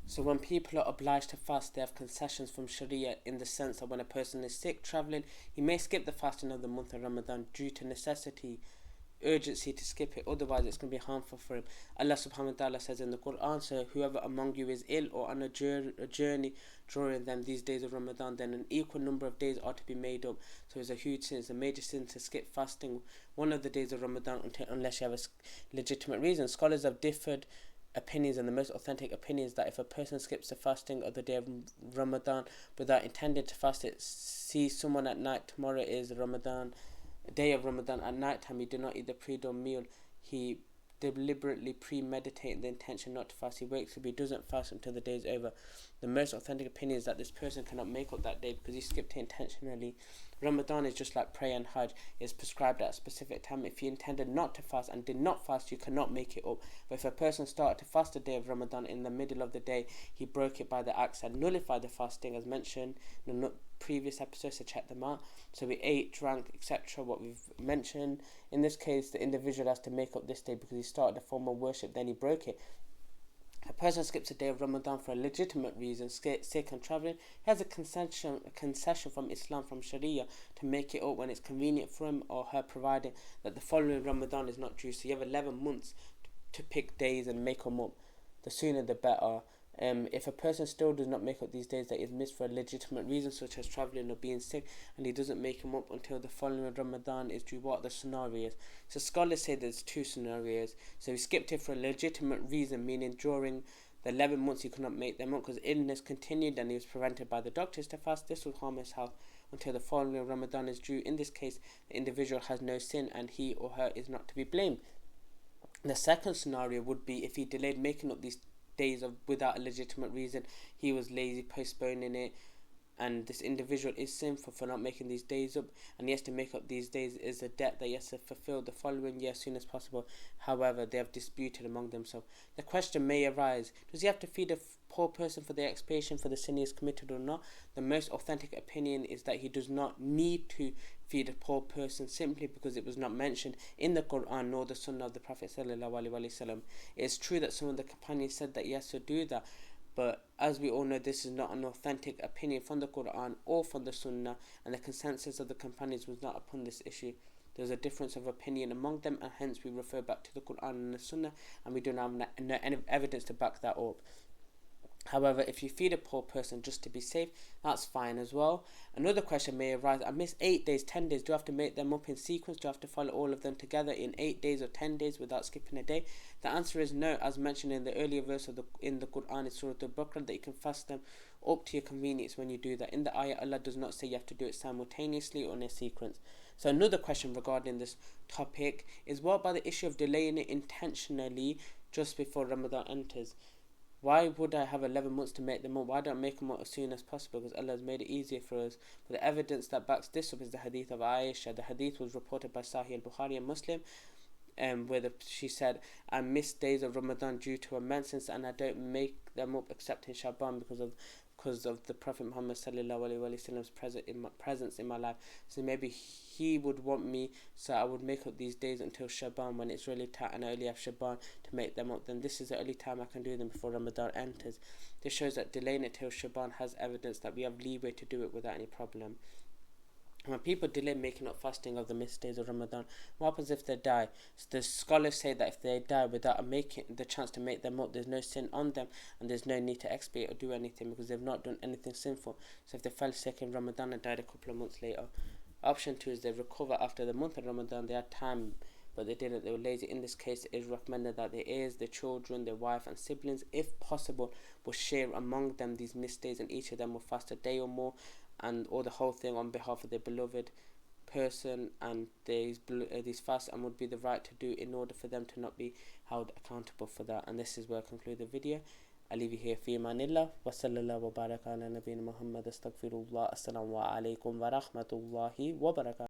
So when people are obliged to fast, they have concessions from Sharia in the sense that when a person is sick, travelling, he may skip the fasting of the month of Ramadan due to necessity, urgency to skip it, otherwise it's going to be harmful for him. Allah subhanahu wa ta'ala says in the Quran, so whoever among you is ill or on a journey during them these days of Ramadan, then an equal number of days are to be made up. So it's a huge sin, it's a major sin to skip fasting one of the days of Ramadan unless you have a legitimate reason. Scholars have differed opinions, and the most authentic opinion is that if a person skips the fasting of the day of Ramadan without intending to fast it, see someone at night, tomorrow is Ramadan, day of Ramadan, at night time he did not eat the pre-dawn meal, he deliberately premeditating the intention not to fast, he wakes up, he doesn't fast until the day is over. The most authentic opinion is that this person cannot make up that day because he skipped it intentionally. Ramadan is just like prayer and Hajj, it's prescribed at a specific time. If you intended not to fast and did not fast, you cannot make it up. But if a person started to fast the day of Ramadan in the middle of the day, he broke it by the acts and nullified the fasting as mentioned in the previous episodes, so check them out. So we ate, drank, etc., what we've mentioned. In this case, the individual has to make up this day because he started a form of worship, then he broke it. A person skips a day of Ramadan for a legitimate reason, sick and travelling, he has a concession from Islam, from Sharia, to make it up when it's convenient for him or her, providing that the following Ramadan is not due. So you have 11 months to pick days and make them up. The sooner the better. If a person still does not make up these days that is missed for a legitimate reason, such as travelling or being sick, and he doesn't make them up until the following Ramadan is due, what the scenario is. So scholars say there's two scenarios. So he skipped it for a legitimate reason, meaning during the 11 months he could not make them up because illness continued and he was prevented by the doctors to fast. This will harm his health until the following Ramadan is due. In this case, the individual has no sin and he or her is not to be blamed. The second scenario would be if he delayed making up these days without a legitimate reason, he was lazy, postponing it, and this individual is sinful for not making these days up, and he has to make up these days is a debt that he has to fulfill the following year as soon as possible. However, they have disputed among themselves. The question may arise, does he have to feed a poor person for the expiation for the sin he has committed or not? The most authentic opinion is that he does not need to feed a poor person simply because it was not mentioned in the Quran nor the Sunnah of the Prophet ﷺ. It's true that some of the companions said that he has to do that, but as we all know, this is not an authentic opinion from the Quran or from the Sunnah, and the consensus of the companions was not upon this issue. There's a difference of opinion among them, and hence we refer back to the Quran and the Sunnah, and we don't have any evidence to back that up. However, if you feed a poor person just to be safe, that's fine as well. Another question may arise, I missed 8 days, 10 days, do I have to make them up in sequence? Do I have to follow all of them together in 8 days or 10 days without skipping a day? The answer is no, as mentioned in the earlier verse in the Quran, in Surah Al-Baqarah, that you can fast them up to your convenience when you do that. In the ayah, Allah does not say you have to do it simultaneously or in a sequence. So another question regarding this topic is, what about the issue of delaying it intentionally just before Ramadan enters? Why would I have 11 months to make them up? Why don't I make them up as soon as possible? Because Allah has made it easier for us. But the evidence that backs this up is the hadith of Aisha. The hadith was reported by Sahih al-Bukhari and Muslim, where she said, I miss days of Ramadan due to a menses, and I don't make them up except in Shaban because of the Prophet Muhammad sallallahu alaihi wasallam's presence in my life. So maybe he would want me, so I would make up these days until Shaban when it's really tight, and I only have Shaban to make them up. Then this is the only time I can do them before Ramadan enters. This shows that delaying it till Shaban has evidence that we have leeway to do it without any problem. When people delay making up fasting of the missed days of Ramadan, what happens if they die? So the scholars say that if they die without making the chance to make them up, there's no sin on them and there's no need to expiate or do anything because they've not done anything sinful. So if they fell sick in Ramadan and died a couple of months later, option 2 is they recover after the month of Ramadan. They had time but they didn't, they were lazy. In this case, it is recommended that their heirs, their children, their wife and siblings, if possible, will share among them these missed days, and each of them will fast a day or more, and or the whole thing on behalf of their beloved person, and these fasts, and would be the right to do in order for them to not be held accountable for that. And this is where I conclude the video. I leave you here. Fi amanillah wa sallallahu wa baraka ala nabiyyina Muhammad. Astaghfirullah. Assalamu alaikum wa rahmatullahi wa barakatuh.